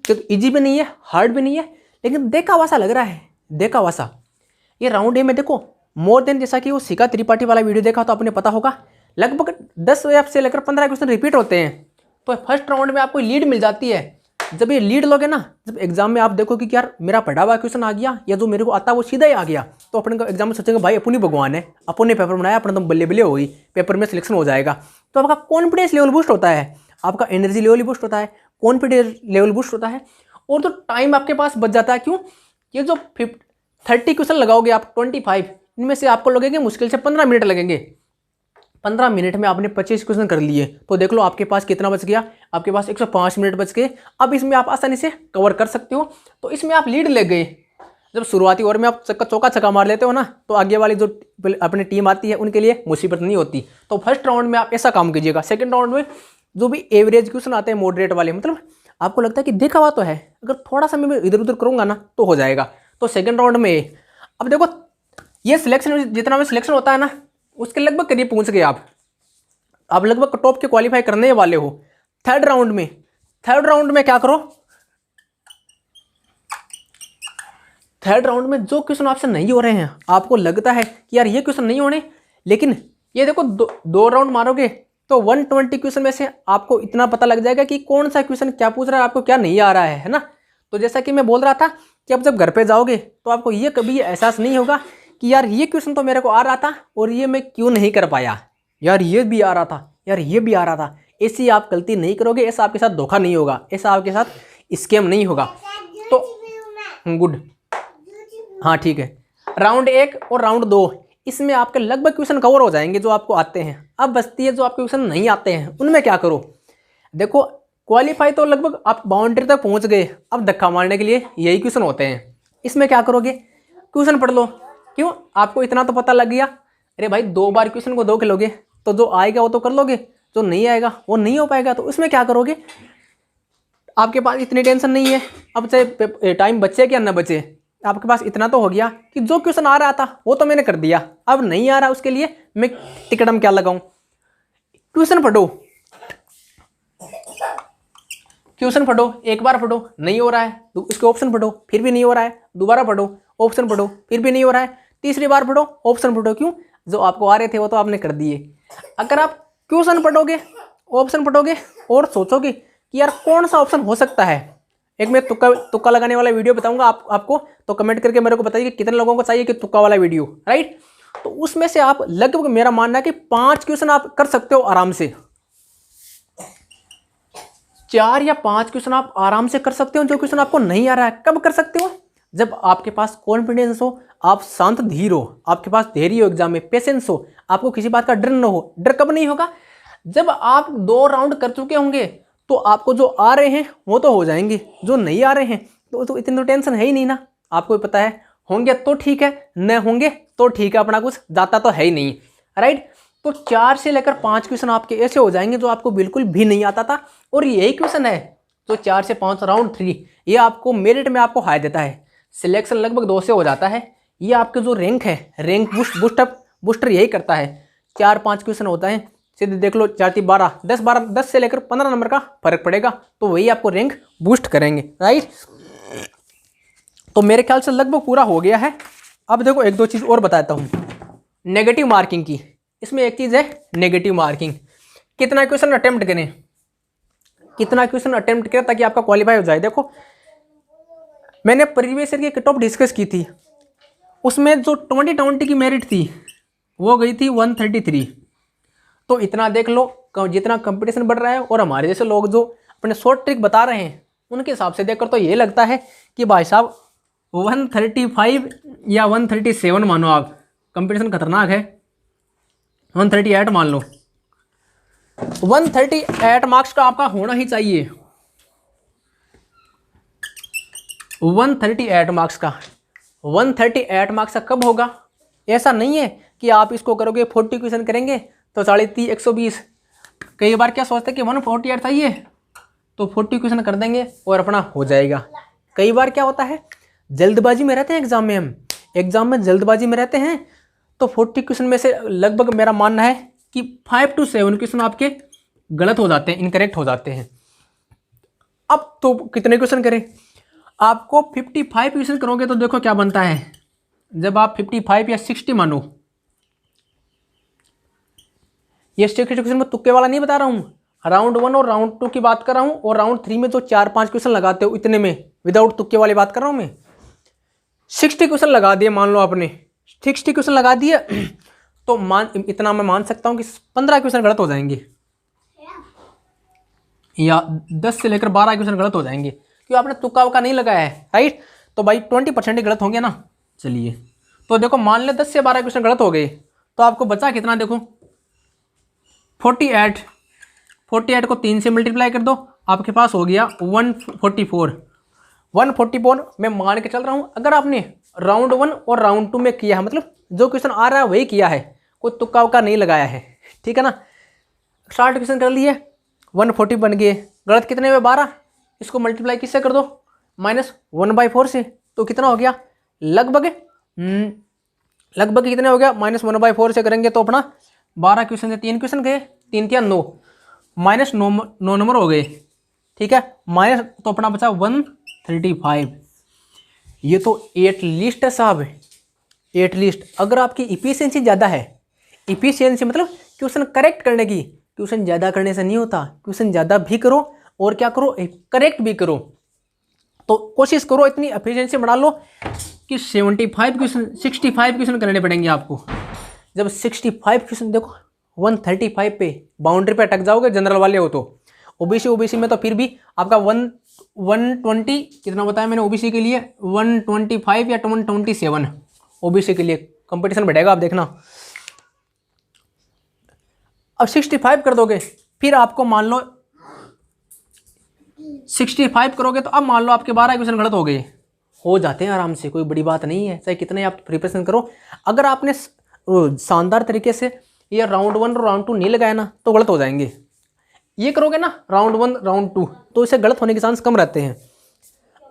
तो इजी भी नहीं है, हार्ड भी नहीं है, लेकिन देखा वैसा लग रहा है, देखा वैसा। ये राउंड ए में देखो मोर देन, जैसा कि वो शिखा त्रिपाठी वाला वीडियो देखा तो आपने पता होगा, लगभग 10 से लेकर 15 क्वेश्चन रिपीट होते हैं। तो फर्स्ट राउंड में आपको लीड मिल जाती है। जब ये लीड लोगे ना, जब एग्जाम में आप देखो कि यार मेरा पढ़ा हुआ क्वेश्चन आ गया या जो मेरे को आता है वो सीधा ही आ गया, तो अपने को एग्जाम में सोचेंगे भाई अपनी भगवान है, अपने पेपर बनाया, अपने तो बल्ले बल्ले हो गई, पेपर में सिलेक्शन हो जाएगा। तो आपका कॉन्फिडेंस लेवल बूस्ट होता है, आपका एनर्जी लेवल बूस्ट होता है, कॉन्फिडेंस लेवल बूस्ट होता है, और जो टाइम आपके पास बच जाता है। क्यों? ये जो 30 क्वेश्चन लगाओगे आप 25, इनमें से आपको लगेंगे मुश्किल से 15 मिनट लगेंगे। 15 मिनट में आपने 25 क्वेश्चन कर लिए, तो देख लो आपके पास कितना बच गया, आपके पास 105 मिनट बच गए। अब इसमें आप आसानी से कवर कर सकते हो, तो इसमें आप लीड ले गए। जब शुरुआती ओवर में आप चौका छक्का मार लेते हो ना, तो आगे वाली जो अपनी टीम आती है उनके लिए मुसीबत नहीं होती। तो फर्स्ट राउंड में आप ऐसा काम कीजिएगा। सेकंड राउंड में जो भी एवरेज क्वेश्चन आते हैं मॉडरेट वाले, मतलब आपको लगता है कि देखा हुआ तो है, अगर थोड़ा सा मैं इधर उधर करूँगा ना तो हो जाएगा, तो सेकंड राउंड में अब देखो ये सिलेक्शन, जितना भी सिलेक्शन होता है ना, उसके लगभग करीब पहुंच गए आप लगभग टॉप के क्वालिफाई करने वाले हो। थर्ड राउंड में क्या करो, थर्ड राउंड में जो क्वेश्चन आपसे नहीं हो रहे हैं, आपको लगता है कि यार ये क्वेश्चन नहीं होने, लेकिन ये देखो दो राउंड मारोगे तो 120 क्वेश्चन में से आपको इतना पता लग जाएगा कि कौन सा क्वेश्चन क्या पूछ रहा है, आपको क्या नहीं आ रहा है ना। तो जैसा कि मैं बोल रहा था कि अब जब घर पे जाओगे तो आपको ये कभी एहसास नहीं होगा कि यार ये क्वेश्चन तो मेरे को आ रहा था और ये मैं क्यों नहीं कर पाया, यार ये भी आ रहा था, यार ये भी आ रहा था। ऐसी आप गलती नहीं करोगे, ऐसा आपके साथ धोखा नहीं होगा, ऐसा आपके साथ स्कैम नहीं होगा। तो गुड, हाँ ठीक है। राउंड 1 और राउंड 2 इसमें आपके लगभग क्वेश्चन कवर हो जाएंगे जो आपको आते हैं। अब बचती है जो आपके क्वेश्चन नहीं आते हैं, उनमें क्या करो। देखो क्वालिफाई तो लगभग आप बाउंड्री तक पहुंच गए, अब धक्का मारने के लिए यही क्वेश्चन होते हैं। इसमें क्या करोगे, क्वेश्चन पढ़ लो। क्यों, आपको इतना तो पता लग गया, अरे भाई 2 बार क्वेश्चन को 2 के लोगे तो जो आएगा वो तो कर लोगे, जो नहीं आएगा वो नहीं हो पाएगा। तो इसमें क्या करोगे, आपके पास इतनी टेंशन नहीं है। अब चाहे टाइम बचे क्या ना बचे, आपके पास इतना तो हो गया कि जो क्वेश्चन आ रहा था वो तो मैंने कर दिया, अब नहीं आ रहा उसके लिए मैं टिकटम क्या लगाऊं। क्वेश्चन पढ़ो, क्वेश्चन पढ़ो, एक बार पढ़ो नहीं हो रहा है तो इसके ऑप्शन पढ़ो, फिर भी नहीं हो रहा है, दोबारा पढ़ो ऑप्शन पढ़ो, फिर भी नहीं हो रहा है, तीसरी बार पढ़ो ऑप्शन पढ़ो। क्यों, जो आपको आ रहे थे वो तो आपने कर दिए। अगर आप क्वेश्चन पढ़ोगे, ऑप्शन पढ़ोगे और सोचोगे कि यार कौन सा ऑप्शन हो सकता है, एक मैं तुक्का लगाने वाला वीडियो बताऊंगा आपको, तो कमेंट करके मेरे को बताइए कि कितने लोगों को चाहिए कि तुक्का वाला वीडियो, राइट। तो उसमें से आप लगभग, मेरा मानना है कि 5 क्वेश्चन आप कर सकते हो आराम से, 4 या 5 क्वेश्चन आप आराम से कर सकते हो। जो क्वेश्चन आपको नहीं आ रहा है, कब कर सकते हो, जब आपके पास कॉन्फिडेंस हो, आप शांत धीर हो, आपके पास धैर्य हो, एग्जाम में पेशेंस हो, आपको किसी बात का डर न हो। डर कब नहीं होगा, जब आप 2 राउंड कर चुके होंगे तो आपको जो आ रहे हैं वो तो हो जाएंगे, जो नहीं आ रहे हैं तो इतनी तो टेंशन है ही नहीं ना। आपको पता है होंगे तो ठीक है, न होंगे तो ठीक है, अपना कुछ जाता तो है ही नहीं, राइट। तो 4 से लेकर 5 क्वेश्चन आपके ऐसे हो जाएंगे जो आपको बिल्कुल भी नहीं आता था, और यही क्वेश्चन है जो 4 से 5 राउंड 3 ये आपको मेरिट में आपको हाई देता है। सिलेक्शन लगभग 2 से हो जाता है। ये आपके जो रैंक है, रैंक बूस्टर यही करता है। 4-5 क्वेश्चन होता है, सीधे देख लो 4 12 10 से लेकर 15 नंबर का फर्क पड़ेगा, तो वही आपको रैंक बूस्ट करेंगे, राइट। तो मेरे ख्याल से लगभग पूरा हो गया है। अब देखो 1-2 चीज़ और बताता हूँ नेगेटिव मार्किंग की। इसमें एक चीज़ है नेगेटिव मार्किंग, कितना क्वेश्चन अटेम्प्ट करें, कितना क्वेश्चन अटेम्प्ट करें ताकि आपका क्वालिफाई हो जाए। देखो मैंने प्रीवियस ईयर की कट ऑफ डिस्कस की थी, उसमें जो 2020 की मेरिट थी वो गई थी 133। तो इतना देख लो, जितना कंपटीशन बढ़ रहा है और हमारे जैसे लोग जो अपने शॉर्ट ट्रिक बता रहे हैं उनके हिसाब से देखकर तो ये लगता है कि भाई साहब 135 या 137 मानो आप, कंपटीशन खतरनाक है। 138 मान लो, 138 मार्क्स का आपका होना ही चाहिए, 138 मार्क्स का। 138 मार्क्स का कब होगा, ऐसा नहीं है कि आप इसको करोगे 40 क्वेश्चन करेंगे तो 30 120। कई बार क्या सोचते हैं कि 148 चाहिए तो 40 क्वेश्चन कर देंगे और अपना हो जाएगा। कई बार क्या होता है, जल्दबाजी में रहते हैं एग्जाम में, हम एग्जाम में जल्दबाजी में रहते हैं, तो 40 क्वेश्चन में से लगभग मेरा मानना है कि 5 to 7 क्वेश्चन आपके गलत हो जाते हैं, इनकरेक्ट हो जाते हैं। अब तो कितने क्वेश्चन करें, आपको 55 क्वेश्चन करोगे तो देखो क्या बनता है। जब आप 55 या 60 मानो, ये 60 क्वेश्चन में तुक्के वाला नहीं बता रहा हूँ, राउंड 1 और राउंड 2 की बात कर रहा हूँ, और राउंड 3 में जो 4-5 क्वेश्चन लगाते हो इतने में, विदाउट तुक्के वाली बात कर रहा हूँ मैं। 60 क्वेश्चन लगा दिए, मान लो आपने 60 क्वेश्चन लगा दिए तो इतना मैं मान सकता हूँ कि 15 क्वेश्चन गलत हो जाएंगे, या 10 से लेकर 12 क्वेश्चन गलत हो जाएंगे, क्यों आपने तुक्का वक्का नहीं लगाया है, राइट। तो भाई 20% ही गलत होंगे ना। चलिए तो देखो मान ले 10 से 12 क्वेश्चन गलत हो गए तो आपको बचा कितना, देखो 48 को 3 से मल्टीप्लाई कर दो, आपके पास हो गया 144। 144 मैं मान के चल रहा हूँ, अगर आपने राउंड 1 और राउंड 2 में किया है, मतलब जो क्वेश्चन आ रहा है वही किया है, कोई तुक्का उक्का नहीं लगाया है, ठीक है ना। 60 क्वेश्चन कर लिए, 140 बन गए, गलत कितने में 12, इसको मल्टीप्लाई किससे कर दो, -1/4 से, तो कितना हो गया, लगभग कितने हो गया, -1/4 से करेंगे तो अपना 12 क्वेश्चन से 3 क्वेश्चन गए, 3 या 9, -9 नंबर हो गए, ठीक है, माइनस तो अपना बचा 135। ये तो एट लिस्ट है साहब, एट लिस्ट। अगर आपकी इफिशिएंसी ज़्यादा है, इफिशियंसी मतलब क्वेश्चन करेक्ट करने की। क्वेश्चन ज़्यादा करने से नहीं होता, क्वेश्चन ज़्यादा भी करो और क्या करो, करेक्ट भी करो। तो कोशिश करो इतनी एफिशिएंसी बढ़ा लो कि 75 क्वेश्चन 65 क्वेश्चन करने पड़ेंगे आपको। जब 65 क्वेश्चन, देखो 135 पे बाउंड्री पे अटक जाओगे जनरल वाले हो तो। ओबीसी में तो फिर भी आपका 120 कितना बताया मैंने ओबीसी के लिए, 125 या 127 ओबीसी के लिए कंपटीशन बढ़ेगा, आप देखना। अब 65 कर दोगे, फिर आपको मान लो 65 करोगे तो अब मान लो आपके 12 क्वेश्चन गलत हो जाते हैं आराम से, कोई बड़ी बात नहीं है, चाहे कितने आप प्रिपरेशन करो। अगर आपने शानदार तरीके से ये राउंड 1 और राउंड 2 नहीं लगाया ना तो गलत हो जाएंगे। ये करोगे ना राउंड 1 राउंड 2 तो इसे गलत होने के चांस कम रहते हैं।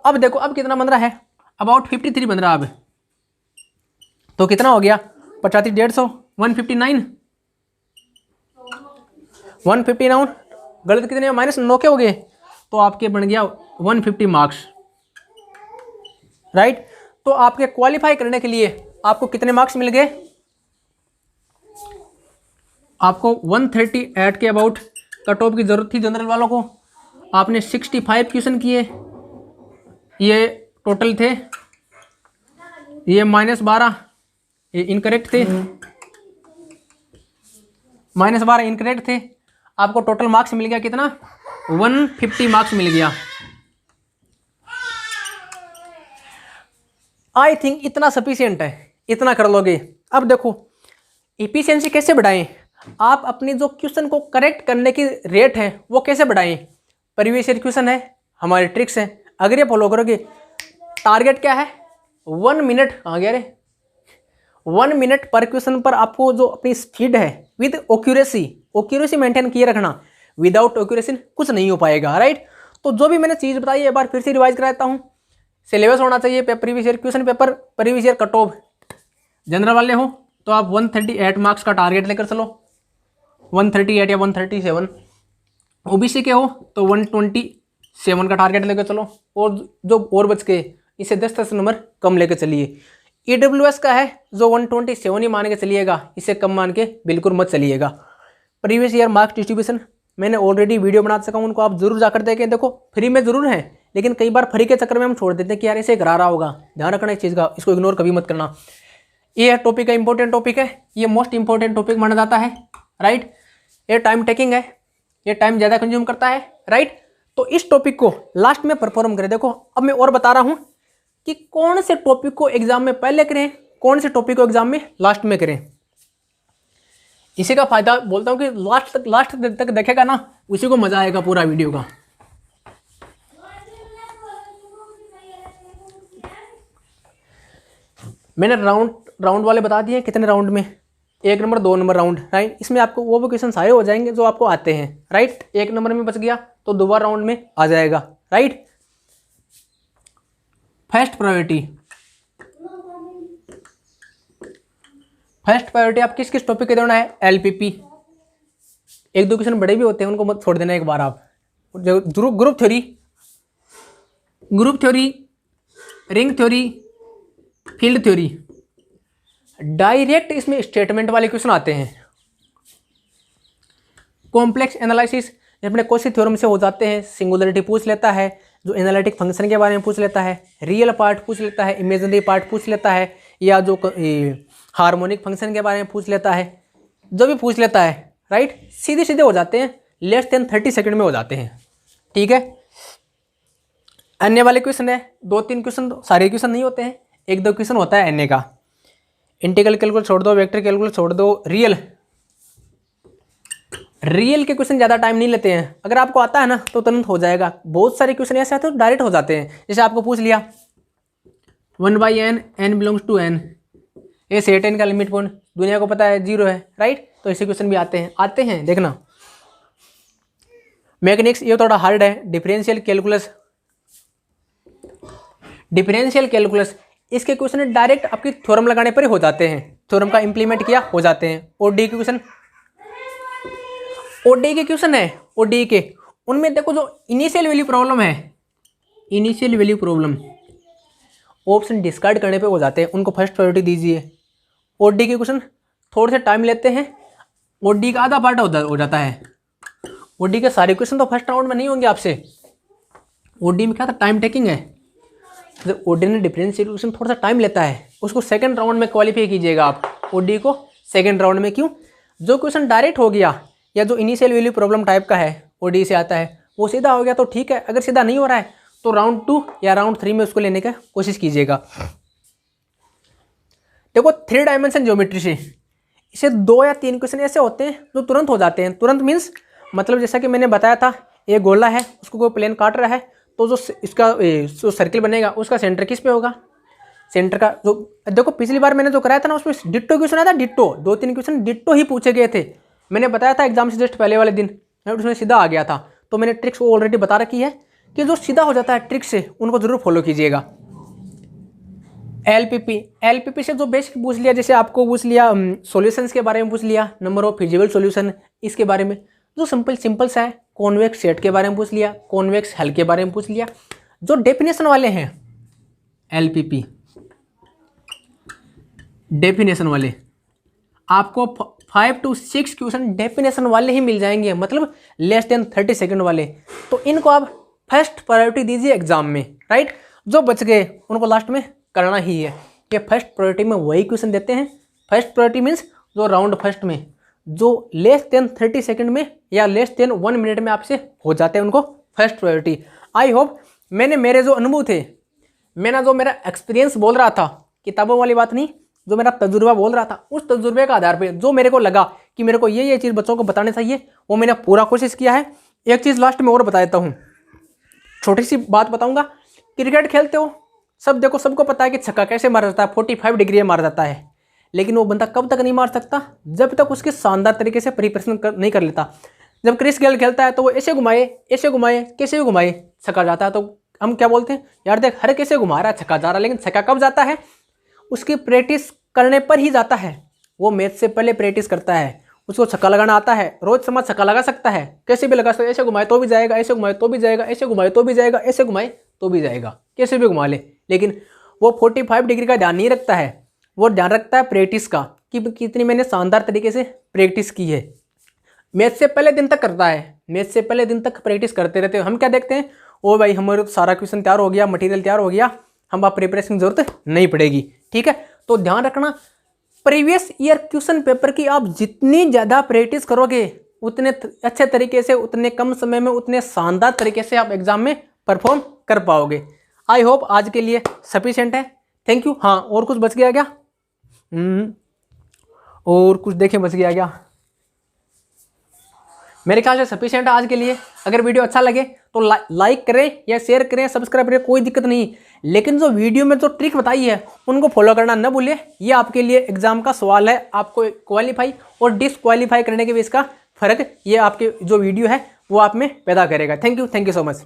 अब देखो अब कितना बन रहा है, अबाउट 53 बन रहा है अब। तो कितना हो गया 50 150 159 159 गलत कितने -9 के हो गए, तो आपके बन गया 150 मार्क्स, राइट। तो आपके क्वालिफाई करने के लिए आपको कितने मार्क्स मिल गए, आपको 138 के अबाउट कट ऑफ की जरूरत थी जनरल वालों को। आपने 65 क्वेश्चन किए, ये टोटल थे, ये -12 ये इनकरेक्ट थे, -12 इनकरेक्ट थे। आपको टोटल मार्क्स मिल गया कितना, 150 मार्क्स मिल गया। आई थिंक इतना सफिशियंट है, इतना कर लोगे। अब देखो इफिशियंसी कैसे बढ़ाएं, आप अपनी जो क्वेश्चन को करेक्ट करने की रेट है वो कैसे बढ़ाएं। प्रीवियस ईयर क्वेश्चन है, हमारे ट्रिक्स हैं, अगर ये फॉलो करोगे। टारगेट क्या है, 1 मिनट आ गया रे, 1 मिनट पर क्वेश्चन पर आपको जो अपनी स्पीड है विद एक्यूरेसी मेंटेन किए रखना। विदाउट एक्यूरेसी कुछ नहीं हो पाएगा, राइट। तो जो भी मैंने चीज़ बताई एक बार फिर से रिवाइज कराता हूँ। सिलेबस होना चाहिए previous year question paper, previous year cut off. General वाले हो तो आप 138 मार्क्स का टारगेट लेकर चलो, 138 या 137। ओबीसी के हो तो 127 का टारगेट लेकर चलो, और जो और बच के इसे 10 नंबर कम लेकर चलिए। ईडब्ल्यूएस का है जो 127 ही मान के चलिएगा, इसे कम मान के बिल्कुल मत चलिएगा। प्रीवियस ईयर मार्क्स डिस्ट्रीब्यूशन मैंने ऑलरेडी वीडियो बना सका हूँ, उनको आप जरूर जाकर देखें। देखो फ्री में जरूर है, लेकिन कई बार फ्री के चक्कर में हम छोड़ देते हैं कि यार इसे करा रहा होगा, ध्यान रखना इस चीज़ का, इसको इग्नोर कभी मत करना। ये टॉपिक है, इंपॉर्टेंट टॉपिक है, ये मोस्ट इंपॉर्टेंट टॉपिक माना जाता है, राइट। ये टाइम टेकिंग है, ये टाइम ज़्यादा कंज्यूम करता है, राइट। तो इस टॉपिक को लास्ट में परफॉर्म करें। देखो अब मैं और बता रहा हूँ कि कौन से टॉपिक को एग्जाम में पहले करें, कौन से टॉपिक को एग्जाम में लास्ट में करें। इसी का फायदा बोलता हूँ कि लास्ट तक देखेगा ना, उसी को मजा आएगा पूरा वीडियो का। मैंने राउंड वाले बता दिए कितने राउंड में, 1 नंबर 2 नंबर राउंड, राइट। इसमें आपको वो क्वेश्चन सारे हो जाएंगे जो आपको आते हैं, राइट। 1 नंबर में बच गया तो दोबारा राउंड में आ जाएगा, राइट। फर्स्ट प्रायोरिटी आप किस किस टॉपिक के देना है, एलपीपी। 1-2 क्वेश्चन बड़े भी होते हैं, उनको मत छोड़ देना एक बार आप। Group theory, ring theory, field theory, direct इसमें स्टेटमेंट वाले क्वेश्चन आते हैं। कॉम्प्लेक्स एनालिसिस अपने कौशी थ्योरम से हो जाते हैं, सिंगुलरिटी पूछ लेता है, जो एनालिटिक फंक्शन के बारे में पूछ लेता है, रियल पार्ट पूछ लेता है, इमेजिनरी पार्ट पूछ लेता है, या जो हार्मोनिक फंक्शन के बारे में पूछ लेता है, जो भी पूछ लेता है, राइट। सीधे हो जाते हैं, लेस देन 30 सेकंड में हो जाते हैं, ठीक है। अन्य वाले क्वेश्चन है 2-3 क्वेश्चन, सारे क्वेश्चन नहीं होते हैं, 1-2 क्वेश्चन होता है अन्य का। इंटीग्रल कैलकुलस छोड़ दो, वेक्टर कैलकुलस छोड़ दो, रियल के क्वेश्चन ज़्यादा टाइम नहीं लेते हैं। अगर आपको आता है ना तो तुरंत हो जाएगा। बहुत सारे क्वेश्चन ऐसे आते हैं तो डायरेक्ट हो जाते हैं। जैसे आपको पूछ लिया 1/n, n belongs to n, ये सेट n का लिमिट पॉइंट दुनिया को पता है 0 है, राइट। तो ऐसे क्वेश्चन भी आते हैं देखना। मैकेनिक्स ये थोड़ा हार्ड है। डिफरेंशियल कैलकुलस इसके क्वेश्चन डायरेक्ट आपकी थ्योरम लगाने पर ही हो जाते हैं, थ्योरम का इंप्लीमेंट किया हो जाते हैं। ओडी के क्वेश्चन है, ओडी के उनमें देखो जो initial value problem option discard करने पे हो जाते हैं, उनको फर्स्ट प्रायोरिटी दीजिए। ओडी के क्वेश्चन थोड़े से टाइम लेते हैं। ओडी का आधा पार्ट हो जाता है। ओडी के सारे क्वेश्चन तो फर्स्ट राउंड में नहीं होंगे आपसे। ओडी में क्या था, टाइम टेकिंग है। जब ओडी डिफरेंशियल इक्वेशन थोड़ा सा टाइम लेता है, उसको सेकंड राउंड में क्वालिफाई कीजिएगा आप। ओडी को सेकंड राउंड में क्यों, जो क्वेश्चन डायरेक्ट हो गया या जो इनिशियल वैल्यू प्रॉब्लम टाइप का है ओडी से आता है, वो सीधा हो गया तो ठीक है। अगर सीधा नहीं हो रहा है तो राउंड 2 या राउंड 3 में उसको लेने का कोशिश कीजिएगा। देखो 3 डायमेंशन ज्योमेट्री से इसे 2 या 3 क्वेश्चन ऐसे होते हैं जो तुरंत हो जाते हैं। तुरंत मीन्स मतलब जैसा कि मैंने बताया था, एक गोला है, उसको कोई प्लेन काट रहा है, तो जो इसका जो सर्किल बनेगा उसका सेंटर किस पे होगा, सेंटर का जो, देखो पिछली बार मैंने जो कराया था ना उसमें डिट्टो क्वेश्चन आया था। डिट्टो 2-3 क्वेश्चन डिट्टो ही पूछे गए थे। मैंने बताया था एग्जाम से जस्ट पहले वाले दिन, उसमें सीधा आ गया था। तो मैंने ट्रिक्स को ऑलरेडी बता रखी है कि जो सीधा हो जाता है ट्रिक से उनको जरूर फॉलो कीजिएगा। एलपीपी से जो बेसिक पूछ लिया, जैसे आपको पूछ लिया सॉल्यूशंस के बारे में पूछ लिया, नंबर ऑफ फिजिबल सॉल्यूशन, इसके बारे में जो सिंपल सा है। कॉन्वेक्स सेट के बारे में पूछ लिया, कॉन्वेक्स हल के बारे में पूछ लिया। जो डेफिनेशन वाले हैं एलपीपी डेफिनेशन वाले, आपको 5 to 6 क्वेश्चन डेफिनेशन वाले ही मिल जाएंगे, मतलब लेस देन 30 सेकंड वाले। तो इनको आप फर्स्ट प्रायोरिटी दीजिए एग्जाम में, राइट। जो बच गए उनको लास्ट में करना ही है। ये फर्स्ट प्रायोरिटी में वही क्वेश्चन देते हैं। फर्स्ट प्रायोरिटी मीन्स जो राउंड फर्स्ट में जो लेस देन 30 सेकंड में या लेस देन 1 मिनट में आपसे हो जाते हैं, उनको फर्स्ट प्रायोरिटी। आई होप मैंने मेरे जो अनुभव थे, मैंने जो मेरा एक्सपीरियंस बोल रहा था, किताबों वाली बात नहीं, जो मेरा तजुर्बा बोल रहा था, उस तजुर्बे का आधार पे जो मेरे को लगा कि मेरे को ये चीज़ बच्चों को बताने चाहिए, वो मैंने पूरा कोशिश किया है। एक चीज़ लास्ट में और बता देता हूँ, छोटी सी बात बताऊँगा। क्रिकेट खेलते हो सब, देखो सबको पता है कि छक्का कैसे मारा जाता है, 45 डिग्री में मारा जाता है। लेकिन वो बंदा कब तक नहीं मार सकता, जब तक उसके शानदार तरीके से प्रिपरेशन नहीं कर लेता। जब क्रिस गेल खेलता है तो वो ऐसे घुमाए कैसे भी घुमाए छक्का जाता है, तो हम क्या बोलते हैं, यार देख हर कैसे घुमा रहा है, छक्का जा रहा है। लेकिन छक्का कब जाता है, उसकी प्रैक्टिस करने पर ही जाता है। वो मैच से पहले प्रैक्टिस करता है, उसको छक्का लगाना आता है। रोहित शर्मा छक्का लगा सकता है, कैसे भी लगा सकता है, ऐसे घुमाए तो भी जाएगा, ऐसे घुमाए तो भी जाएगा, ऐसे घुमाए तो भी जाएगा, ऐसे घुमाए तो भी जाएगा, कैसे भी घुमा ले। लेकिन वो 45 डिग्री का ध्यान नहीं रखता है, वो ध्यान रखता है प्रैक्टिस का, कि कितनी मैंने शानदार तरीके से प्रैक्टिस की है। मैच से पहले दिन तक करता है, मैच से पहले दिन तक प्रैक्टिस करते रहते हैं। हम क्या देखते हैं, ओ भाई हमारे तो सारा क्वेश्चन तैयार हो गया, मटेरियल तैयार हो गया, हम आप प्रिपरेशन की जरूरत नहीं पड़ेगी। ठीक है, तो ध्यान रखना, प्रीवियस ईयर क्वेश्चन पेपर की आप जितनी ज़्यादा प्रैक्टिस करोगे, उतने अच्छे तरीके से, उतने कम समय में, उतने शानदार तरीके से आप एग्जाम में परफॉर्म कर पाओगे। आई होप आज के लिए सफिशिएंट है। Thank you. हाँ, और कुछ बच गया क्या? और कुछ देखें बच गया क्या? मेरे ख्याल से सफिशिएंट है आज के लिए। अगर वीडियो अच्छा लगे तो लाइक करें या शेयर करें, सब्सक्राइब करें, कोई दिक्कत नहीं। लेकिन जो वीडियो में जो ट्रिक बताई है उनको फॉलो करना न भूलिए। ये आपके लिए एग्जाम का सवाल है, आपको क्वालिफाई और डिसक्वालीफाई करने के बीच का फर्क ये आपके जो वीडियो है वो आप में पैदा करेगा। Thank you so much.